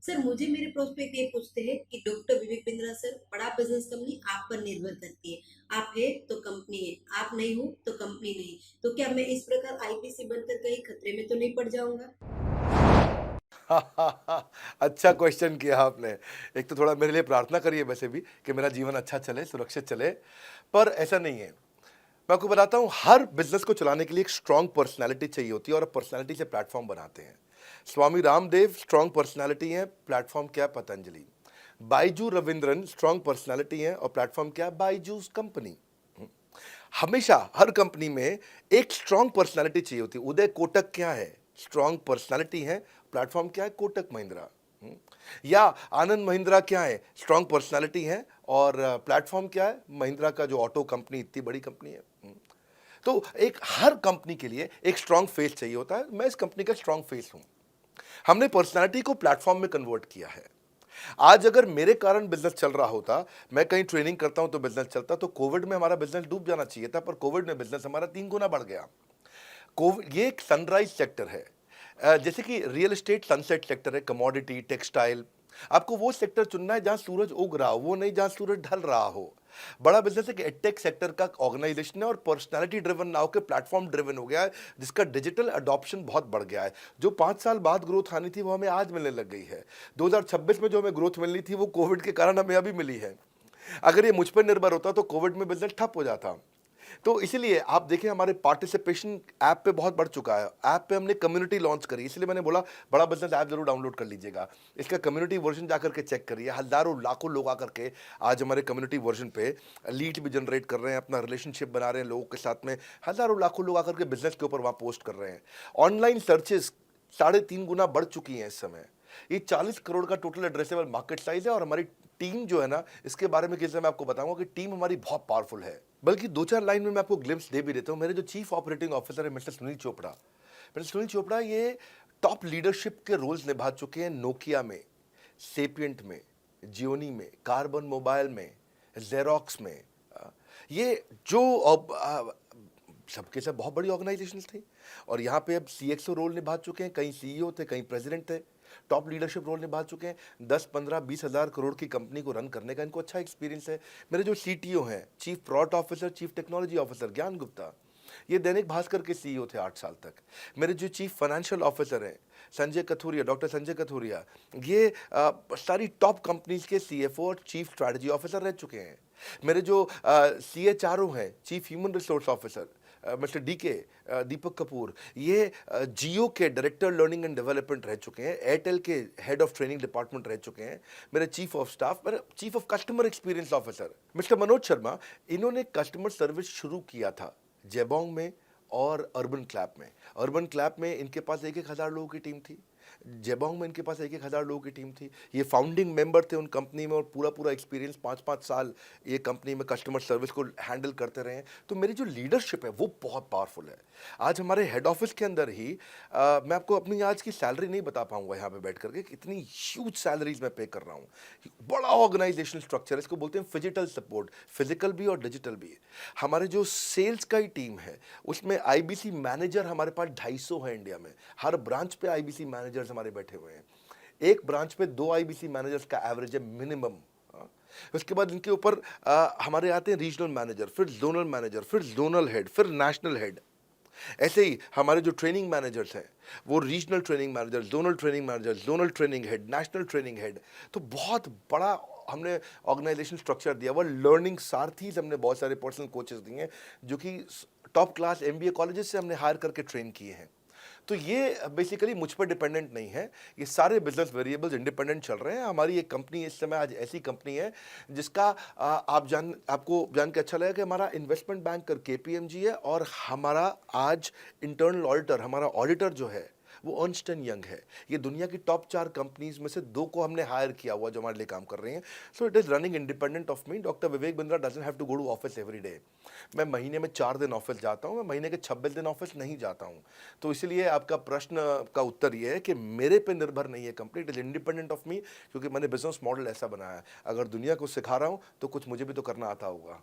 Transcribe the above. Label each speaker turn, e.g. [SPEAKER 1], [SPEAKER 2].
[SPEAKER 1] Sir मुझे मेरे prospect ये पूछते हैं कि डॉक्टर विवेक बिंद्रा सर, बड़ा बिजनेस कंपनी आप पर निर्भर करती है। आप है तो कंपनी है, आप नहीं हो तो कंपनी नहीं। तो क्या मैं इस प्रकार आईपीसी बनकर कहीं खतरे में तो नहीं पड़ जाऊंगा?
[SPEAKER 2] अच्छा क्वेश्चन किया आपने। एक तो थोड़ा मेरे लिए प्रार्थना करिए वैसे भी कि मेरा जीवन अच्छा चले, सुरक्षित चले, पर ऐसा नहीं है। मैं आपको बताता हूँ, हर बिज़नेस को चलाने के लिए एक स्ट्रॉन्ग पर्सनैलिटी चाहिए होती है और पर्सनैलिटी से प्लेटफ़ॉर्म बनाते हैं। स्वामी रामदेव स्ट्रॉन्ग पर्सनैलिटी हैं, प्लेटफ़ॉर्म क्या है? पतंजलि। बायजू रविंद्रन स्ट्रॉन्ग पर्सनैलिटी हैं और प्लेटफ़ॉर्म क्या है? बायजूस कंपनी। हमेशा हर कंपनी में एक स्ट्रॉन्ग पर्सनालिटी चाहिए होती है। उदय कोटक क्या है? स्ट्रॉन्ग पर्सनालिटी है, प्लेटफॉर्म क्या है? कोटक महिंद्रा। या आनंद महिंद्रा क्या है? स्ट्रॉन्ग पर्सनालिटी है और प्लेटफॉर्म क्या है? महिंद्रा का जो ऑटो कंपनी इतनी बड़ी कंपनी है। तो एक हर कंपनी के लिए एक स्ट्रॉन्ग फेस चाहिए होता है। मैं इस कंपनी का स्ट्रॉन्ग फेस हूं। हमने पर्सनालिटी को प्लेटफॉर्म में कन्वर्ट किया है। आज अगर मेरे कारण बिजनेस चल रहा होता, मैं कहीं ट्रेनिंग करता हूं तो बिजनेस चलता, तो कोविड में हमारा बिजनेस डूब जाना चाहिए था, पर कोविड में बिजनेस हमारा 3 गुना बढ़ गया। कोविड ये एक सनराइज सेक्टर है। जैसे कि रियल एस्टेट सनसेट सेक्टर है, कमोडिटी, टेक्सटाइल। आपको वो सेक्टर चुनना है जहां सूरज उग रहा हो, वो नहीं जहां सूरज ढल रहा हो। बड़ा बिजनेस एक एडटेक सेक्टर का ऑर्गेनाइजेशन है और पर्सनालिटी ड्रिवन ना होकर प्लेटफॉर्म ड्रिवन हो गया है, जिसका डिजिटल अडॉप्शन बहुत बढ़ गया है। जो 5 साल बाद ग्रोथ आनी थी वो हमें आज मिलने लग गई है। 2026 में जो हमें ग्रोथ मिलनी थी वो कोविड के कारण हमें अभी मिली है। अगर ये मुझ पर निर्भर होता तो कोविड में बिजनेस ठप हो जाता। तो इसीलिए आप देखें, हमारे पार्टिसिपेशन ऐप पे बहुत बढ़ चुका है। ऐप पे हमने कम्युनिटी लॉन्च करी, इसलिए मैंने बोला बड़ा बिजनेस ऐप जरूर डाउनलोड कर लीजिएगा। इसका कम्युनिटी वर्जन जाकर के चेक करिए। हजारों लाखों लोग आकर के आज हमारे कम्युनिटी वर्जन पे लीड भी जनरेट कर रहे हैं, अपना रिलेशनशिप बना रहे हैं लोगों के साथ में। हजारों लाखों लोग आकर के बिजनेस के ऊपर वहां पोस्ट कर रहे हैं। ऑनलाइन सर्चेस 3.5 गुना बढ़ चुकी हैं इस समय। ये 40 करोड़ का टोटल एड्रेसेबल मार्केट साइज है और हमारी टीम जो है ना, इसके बारे में किसी मैं आपको बताऊंगा कि टीम हमारी बहुत पावरफुल है। बल्कि 2-4 लाइन में मैं आपको ग्लिम्स दे भी देता हूं। मेरे जो चीफ ऑपरेटिंग ऑफिसर है मिस्टर सुनील चोपड़ा, ये टॉप लीडरशिप के रोल्स निभा चुके हैं नोकिया में, सेपियंट में, जियोनी में, कार्बन मोबाइल में, जेरोक्स में। ये जो सबके सब बहुत बड़ी ऑर्गेनाइजेशन थी और यहाँ पे अब सीएक्सओ रोल निभा चुके हैं, कहीं सीईओ थे, कहीं प्रेसिडेंट थे। टॉप लीडरशिप रोल निभा चुके हैं। 10, 15, 20 हज़ार करोड़ की कंपनी को रन करने का इनको अच्छा एक्सपीरियंस है। मेरे जो सीटीओ हैं, chief product officer, chief technology officer ज्ञान गुप्ता, ये दैनिक भास्कर के सीईओ थे 8 साल तक। मेरे जो चीफ फाइनेंशियल ऑफिसर हैं संजय कथुरिया, डॉक्टर संजय कथुरिया, ये सारी टॉप कंपनीज के सीएफओ और चीफ स्ट्रैटेजी ऑफिसर रह चुके हैं। मेरे जो सीएचआरओ हैं, chief human resource officer, mister DK, Deepak Kapoor, Jio जियो के डायरेक्टर लर्निंग एंड डेवलपमेंट रह चुके हैं, एयरटेल के हेड ऑफ ट्रेनिंग डिपार्टमेंट रह चुके हैं। मेरे चीफ ऑफ स्टाफ, मेरे chief of customer experience officer mister Manoj Sharma, इन्होंने कस्टमर सर्विस शुरू किया था जेबोंग में और अर्बन क्लैप में। अर्बन क्लैप में इनके पास 1-1 हज़ार लोगों की टीम थी, जेबोंग में इनके पास 1-1 हज़ार लोगों की टीम थी। ये फाउंडिंग मेंबर थे उन कंपनी में और पूरा पूरा एक्सपीरियंस 5-5 साल ये कंपनी में कस्टमर सर्विस को हैंडल करते रहे हैं। तो मेरी जो लीडरशिप है वो बहुत पावरफुल है। आज हमारे हेड ऑफिस के अंदर ही मैं आपको अपनी आज की सैलरी नहीं बता पाऊंगा यहाँ पे बैठ करके, कितनी ह्यूज सैलरीज मैं पे कर रहा हूँ। बड़ा ऑर्गेनाइजेशनल स्ट्रक्चर, इसको बोलते हैं फिजिटल सपोर्ट, फिजिकल भी और डिजिटल भी। हमारे जो सेल्स का ही टीम है उसमें आईबीसी मैनेजर हमारे पास 250 है इंडिया में। हर ब्रांच पे आईबीसी मैनेजर्स हमारे बैठे हुए हैं। एक ब्रांच पे 2 आईबीसी मैनेजर्स का एवरेज है मिनिमम। उसके बाद इनके ऊपर हमारे आते हैं रीजनल मैनेजर, फिर जोनल मैनेजर, फिर जोनल हेड, फिर नेशनल हेड। ऐसे ही हमारे जो ट्रेनिंग मैनेजर्स हैं वो regional training manager, zonal training manager, zonal training head, national training head. तो बहुत बड़ा हमने ऑर्गेनाइजेशन स्ट्रक्चर दिया हुआ। लर्निंग सारथीज हमने बहुत सारे पर्सनल कोचेस दिए हैं जो कि टॉप क्लास एमबीए कॉलेजेस से हमने हायर करके ट्रेन किए हैं। तो ये बेसिकली मुझ पर डिपेंडेंट नहीं है। ये सारे बिजनेस वेरिएबल्स इंडिपेंडेंट चल रहे हैं। हमारी एक कंपनी इस समय आज ऐसी कंपनी है जिसका आपको जान के अच्छा लगेगा कि हमारा इन्वेस्टमेंट बैंकर केपीएमजी है और हमारा आज इंटरनल ऑडिटर, हमारा ऑडिटर जो है वो अर्नस्ट एंड यंग है। ये दुनिया की टॉप 4 कंपनीज में से 2 को हमने हायर किया हुआ जो हमारे लिए काम कर रही हैं। So it is running independent of me. Doctor Vivek Bindra doesn't have to go to office every day. मैं महीने में 4 दिन ऑफिस जाता हूँ, मैं महीने के 26 दिन ऑफिस नहीं जाता हूँ। तो इसलिए आपका प्रश्न का उत्तर ये है कि मेरे पे निर्भर नहीं है company, it is independent of मी, क्योंकि मैंने बिजनेस मॉडल ऐसा बनाया है। अगर दुनिया को सिखा रहा हूँ तो कुछ मुझे भी तो करना आता होगा।